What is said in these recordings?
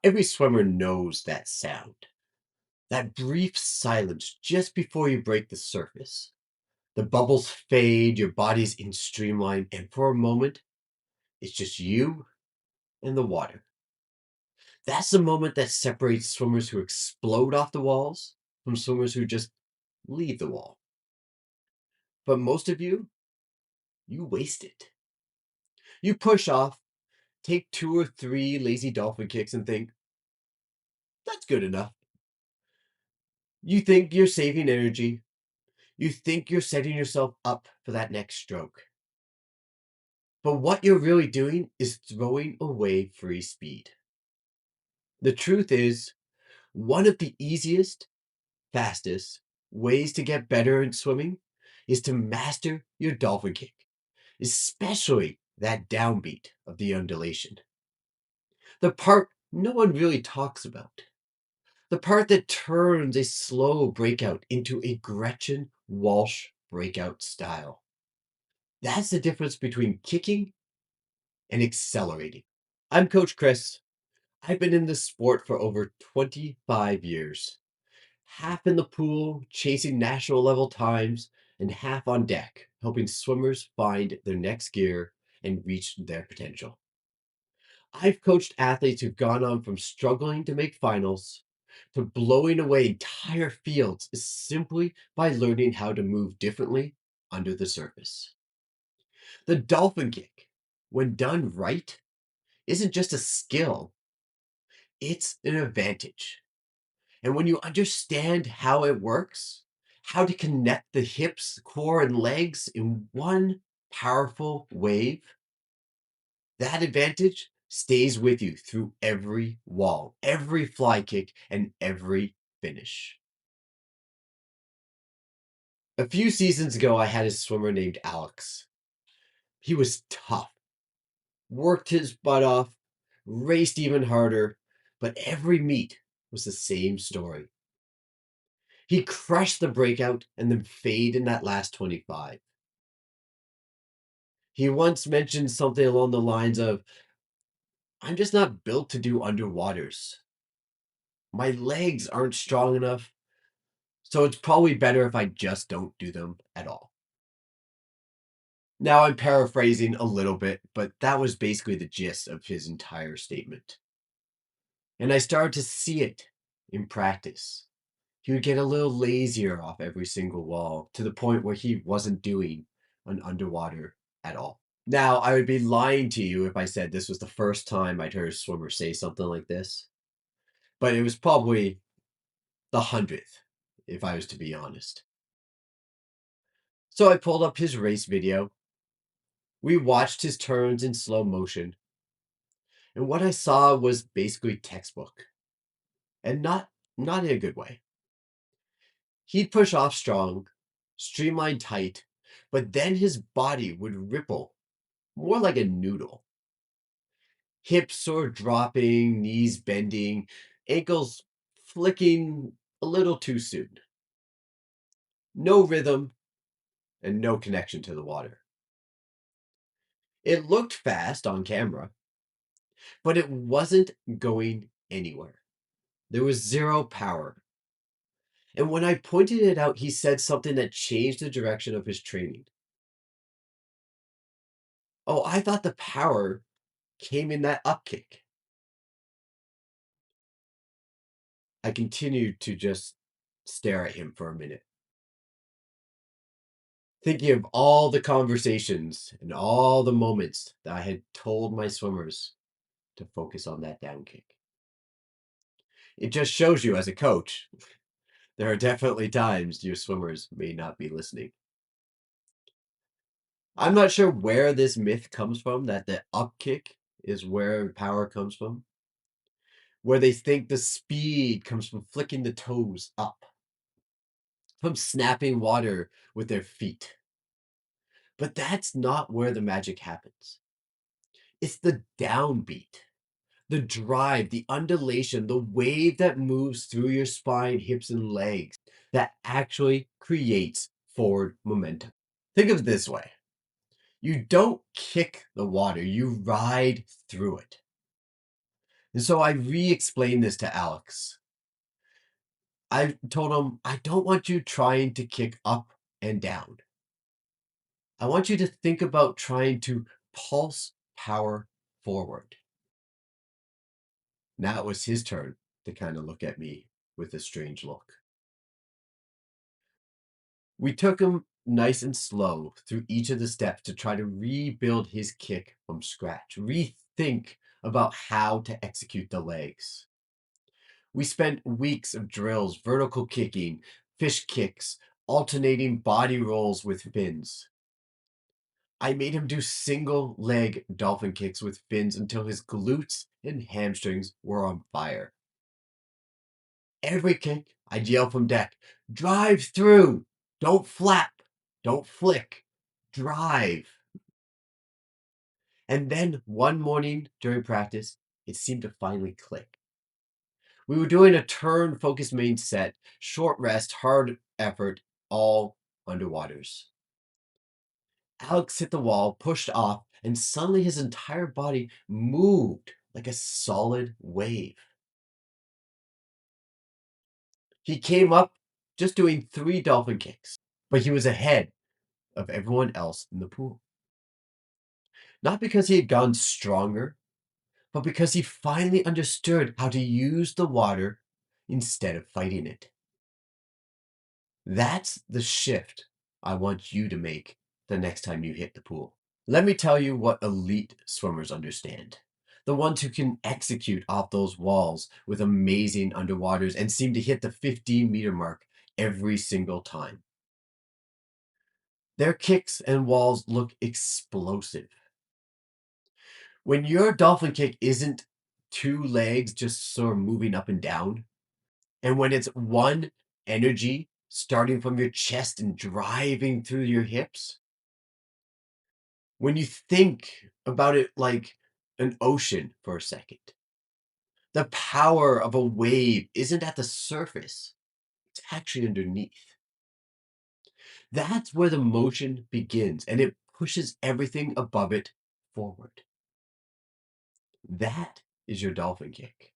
Every swimmer knows that sound, that brief silence just before you break the surface. The bubbles fade, your body's in streamline, and for a moment, it's just you and the water. That's the moment that separates swimmers who explode off the walls from swimmers who just leave the wall. But most of you waste it. You push off, take two or three lazy dolphin kicks, and think, that's good enough. You think you're saving energy. You think you're setting yourself up for that next stroke. But what you're really doing is throwing away free speed. The truth is, one of the easiest, fastest ways to get better in swimming is to master your dolphin kick, especially that downbeat of the undulation. The part no one really talks about. The part that turns a slow breakout into a Gretchen Walsh breakout style. That's the difference between kicking and accelerating. I'm Coach Chris. I've been in this sport for over 25 years, half in the pool, chasing national level times, and half on deck, helping swimmers find their next gear and reach their potential. I've coached athletes who've gone on from struggling to make finals to blowing away entire fields simply by learning how to move differently under the surface. The dolphin kick, when done right, isn't just a skill, it's an advantage. And when you understand how it works, how to connect the hips, core, and legs in one powerful wave, that advantage stays with you through every wall, every fly kick, and every finish. A few seasons ago, I had a swimmer named Alex. He was tough, worked his butt off, raced even harder, but every meet was the same story. He crushed the breakout and then fade in that last 25. He once mentioned something along the lines of, I'm just not built to do underwaters. My legs aren't strong enough, so it's probably better if I just don't do them at all. Now I'm paraphrasing a little bit, but that was basically the gist of his entire statement. And I started to see it in practice. He would get a little lazier off every single wall to the point where he wasn't doing an underwater at all. Now, I would be lying to you if I said this was the first time I'd heard a swimmer say something like this, but it was probably the 100th, if I was to be honest. So I pulled up his race video. We watched his turns in slow motion, and what I saw was basically textbook, and not in a good way. He'd push off strong, streamline tight, but then his body would ripple more like a noodle. Hips sort of dropping, knees bending, ankles flicking a little too soon. No rhythm and no connection to the water. It looked fast on camera, but it wasn't going anywhere. There was zero power. And when I pointed it out, he said something that changed the direction of his training. Oh, I thought the power came in that up kick. I continued to just stare at him for a minute, thinking of all the conversations and all the moments that I had told my swimmers to focus on that down kick. It just shows you as a coach, there are definitely times your swimmers may not be listening. I'm not sure where this myth comes from that the up kick is where power comes from, where they think the speed comes from flicking the toes up, from snapping water with their feet. But that's not where the magic happens. It's the downbeat, the drive, the undulation, the wave that moves through your spine, hips, and legs that actually creates forward momentum. Think of it this way: you don't kick the water, you ride through it. And so I re explained this to Alex. I told him, I don't want you trying to kick up and down. I want you to think about trying to pulse power forward. Now it was his turn to kind of look at me with a strange look. We took him nice and slow through each of the steps to try to rebuild his kick from scratch, rethink about how to execute the legs. We spent weeks of drills, vertical kicking, fish kicks, alternating body rolls with fins. I made him do single leg dolphin kicks with fins until his glutes and hamstrings were on fire. Every kick, I'd yell from deck, drive through, don't flap, don't flick, drive. And then one morning during practice, it seemed to finally click. We were doing a turn focused main set, short rest, hard effort, all underwaters. Alex hit the wall, pushed off, and suddenly his entire body moved like a solid wave. He came up just doing 3 dolphin kicks, but he was ahead of everyone else in the pool. Not because he had gone stronger, but because he finally understood how to use the water instead of fighting it. That's the shift I want you to make the next time you hit the pool. Let me tell you what elite swimmers understand. The ones who can execute off those walls with amazing underwaters and seem to hit the 15-meter mark every single time. Their kicks and walls look explosive. When your dolphin kick isn't 2 legs just sort of moving up and down, and when it's one energy starting from your chest and driving through your hips, when you think about it like an ocean for a second, the power of a wave isn't at the surface, it's actually underneath. That's where the motion begins, and it pushes everything above it forward. That is your dolphin kick.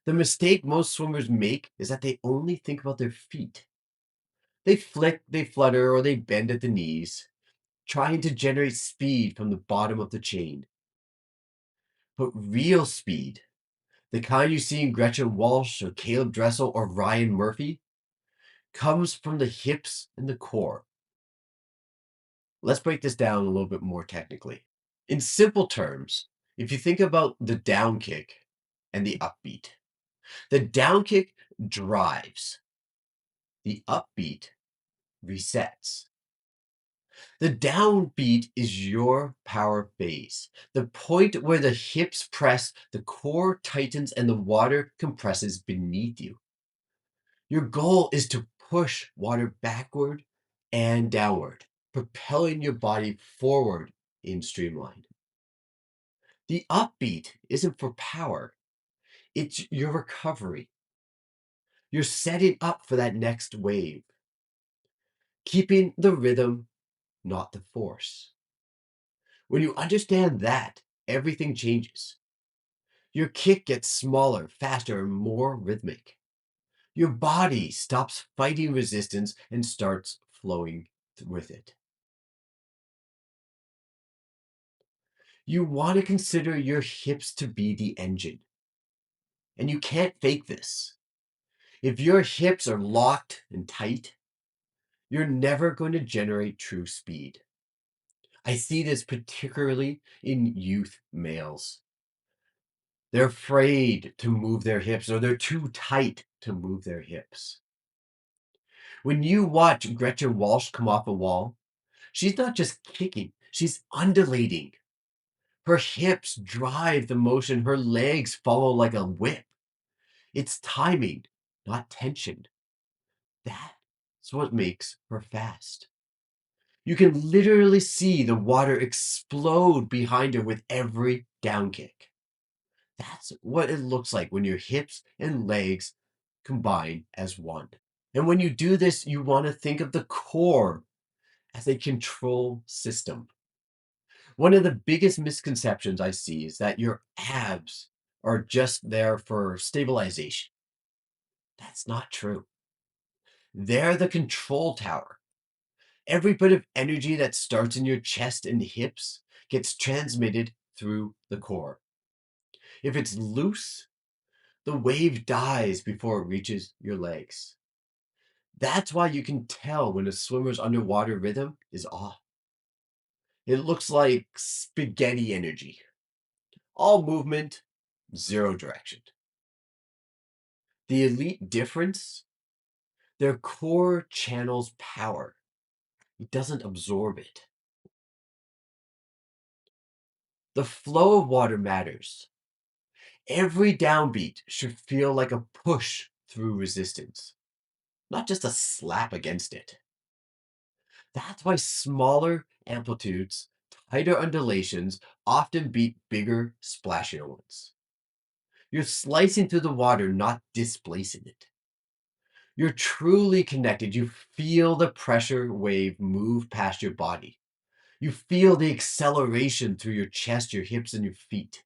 The mistake most swimmers make is that they only think about their feet. They flick, they flutter, or they bend at the knees, trying to generate speed from the bottom of the chain. But real speed, the kind you see in Gretchen Walsh or Caleb Dressel or Ryan Murphy, comes from the hips and the core. Let's break this down a little bit more technically. In simple terms, if you think about the down kick and the upbeat, the down kick drives, the upbeat resets. The downbeat is your power phase, the point where the hips press, the core tightens, and the water compresses beneath you. Your goal is to push water backward and downward, propelling your body forward in streamline. The upbeat isn't for power, it's your recovery. You're setting up for that next wave, keeping the rhythm, not the force. When you understand that, everything changes. Your kick gets smaller, faster, and more rhythmic. Your body stops fighting resistance and starts flowing with it. You want to consider your hips to be the engine, and you can't fake this. If your hips are locked and tight, you're never going to generate true speed. I see this particularly in youth males. They're afraid to move their hips or they're too tight to move their hips. When you watch Gretchen Walsh come off a wall, she's not just kicking, she's undulating. Her hips drive the motion, her legs follow like a whip. It's timing, not tension. That's what makes her fast. You can literally see the water explode behind her with every down kick. That's what it looks like when your hips and legs combine as one. And when you do this, you want to think of the core as a control system. One of the biggest misconceptions I see is that your abs are just there for stabilization. That's not true. They're the control tower. Every bit of energy that starts in your chest and hips gets transmitted through the core. If it's loose, the wave dies before it reaches your legs. That's why you can tell when a swimmer's underwater rhythm is off. It looks like spaghetti energy. All movement, zero direction. The elite difference, their core channels power. It doesn't absorb it. The flow of water matters. Every downbeat should feel like a push through resistance, not just a slap against it. That's why smaller amplitudes, tighter undulations often beat bigger, splashier ones. You're slicing through the water, not displacing it. You're truly connected. You feel the pressure wave move past your body. You feel the acceleration through your chest, your hips, and your feet.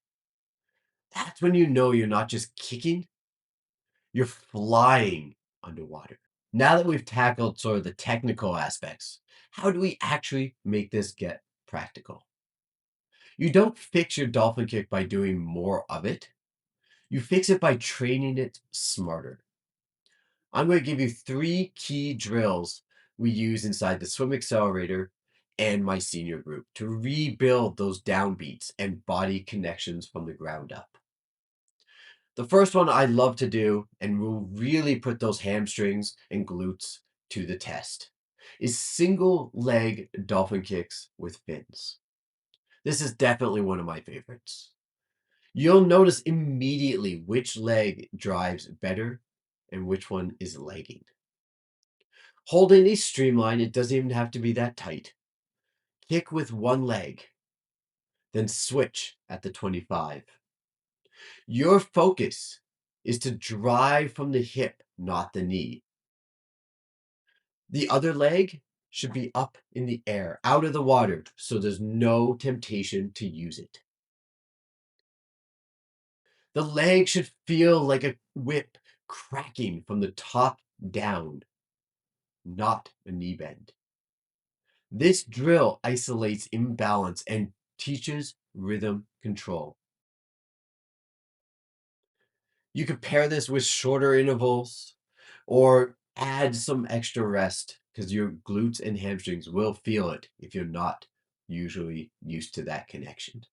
That's when you know you're not just kicking, you're flying underwater. Now that we've tackled sort of the technical aspects, how do we actually make this get practical? You don't fix your dolphin kick by doing more of it. You fix it by training it smarter. I'm going to give you three key drills we use inside the swim accelerator and my senior group to rebuild those downbeats and body connections from the ground up. The first one I love to do and will really put those hamstrings and glutes to the test is single leg dolphin kicks with fins. This is definitely one of my favorites. You'll notice immediately which leg drives better and which one is lagging. Holding a streamline, it doesn't even have to be that tight. Kick with one leg, then switch at the 25. Your focus is to drive from the hip, not the knee. The other leg should be up in the air, out of the water, so there's no temptation to use it. The leg should feel like a whip cracking from the top down, not a knee bend. This drill isolates imbalance and teaches rhythm control. You could pair this with shorter intervals or add some extra rest because your glutes and hamstrings will feel it if you're not usually used to that connection.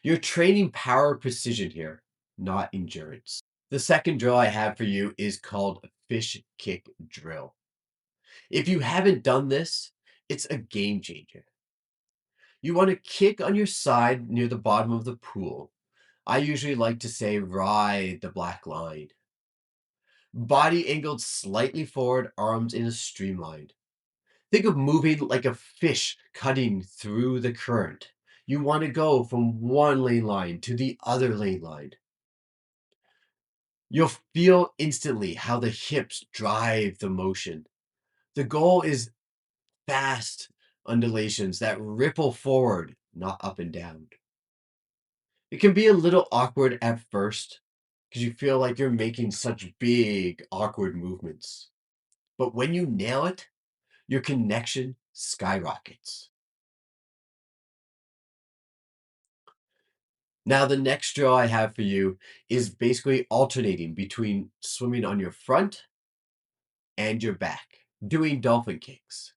You're training power precision here, not endurance. The second drill I have for you is called fish kick drill. If you haven't done this, it's a game changer. You want to kick on your side near the bottom of the pool. I usually like to say ride the black line. Body angled slightly forward, arms in a streamline. Think of moving like a fish cutting through the current. You want to go from one lane line to the other lane line. You'll feel instantly how the hips drive the motion. The goal is fast undulations that ripple forward, not up and down. It can be a little awkward at first because you feel like you're making such big, awkward movements. But when you nail it, your connection skyrockets. Now, the next drill I have for you is basically alternating between swimming on your front and your back, doing dolphin kicks.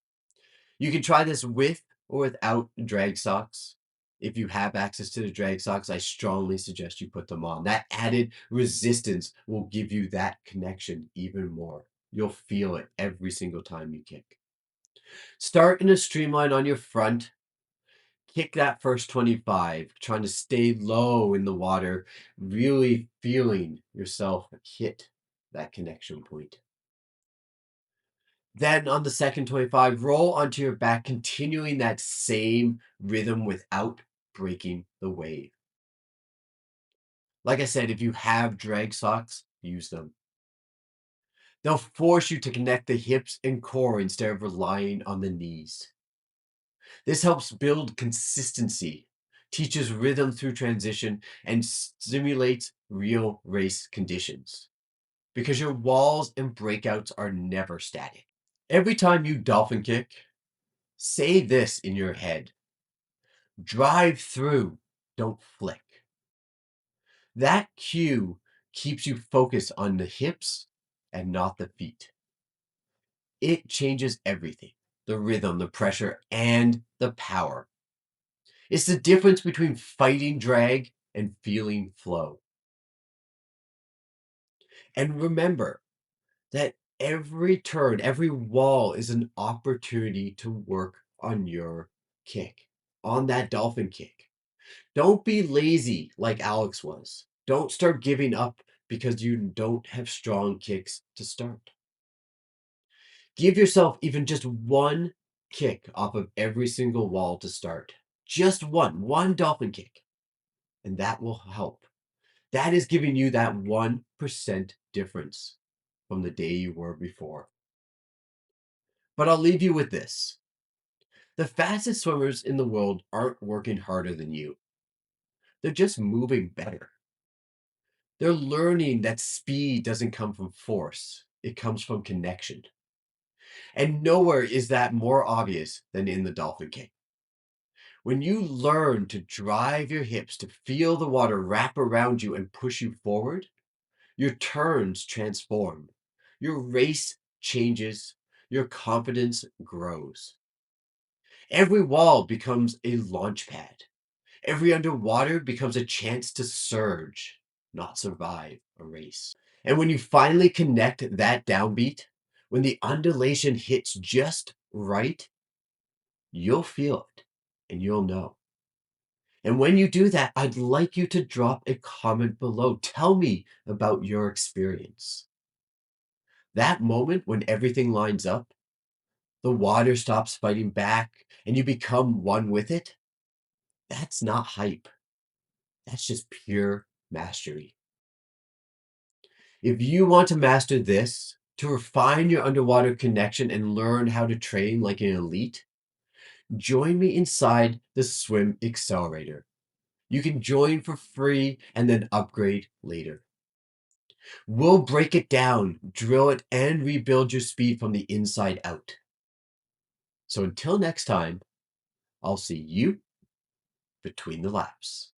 You can try this with or without drag socks. If you have access to the drag socks, I strongly suggest you put them on. That added resistance will give you that connection even more. You'll feel it every single time you kick. Start in a streamline on your front. Kick that first 25, trying to stay low in the water, really feeling yourself hit that connection point. Then on the second 25, roll onto your back, continuing that same rhythm without breaking the wave. Like I said, if you have drag socks, use them. They'll force you to connect the hips and core instead of relying on the knees. This helps build consistency. teaches rhythm through transition, and simulates real race conditions because your walls and breakouts are never static. Every time you dolphin kick, say this in your head: drive through, don't flick. That cue keeps you focused on the hips and not the feet. It changes everything: the rhythm, the pressure, and the power. It's the difference between fighting drag and feeling flow. And remember that every turn, every wall is an opportunity to work on your kick, on that dolphin kick. Don't be lazy like Alex was. Don't start giving up because you don't have strong kicks to start. Give yourself even just one kick off of every single wall to start. Just one dolphin kick, and that will help. That is giving you that 1% difference from the day you were before. But I'll leave you with this: the fastest swimmers in the world aren't working harder than you, they're just moving better. They're learning that speed doesn't come from force, it comes from connection. And nowhere is that more obvious than in the dolphin kick. When you learn to drive your hips to feel the water wrap around you and push you forward, your turns transform, your race changes, your confidence grows. Every wall becomes a launch pad. Every underwater becomes a chance to surge, not survive a race. And when you finally connect that downbeat, when the undulation hits just right, you'll feel it and you'll know. And when you do that, I'd like you to drop a comment below. Tell me about your experience. That moment when everything lines up, the water stops fighting back, and you become one with it, that's not hype. That's just pure mastery. If you want to master this, to refine your underwater connection and learn how to train like an elite, join me inside the Swim Accelerator. You can join for free and then upgrade later. We'll break it down, drill it, and rebuild your speed from the inside out. So until next time, I'll see you between the laps.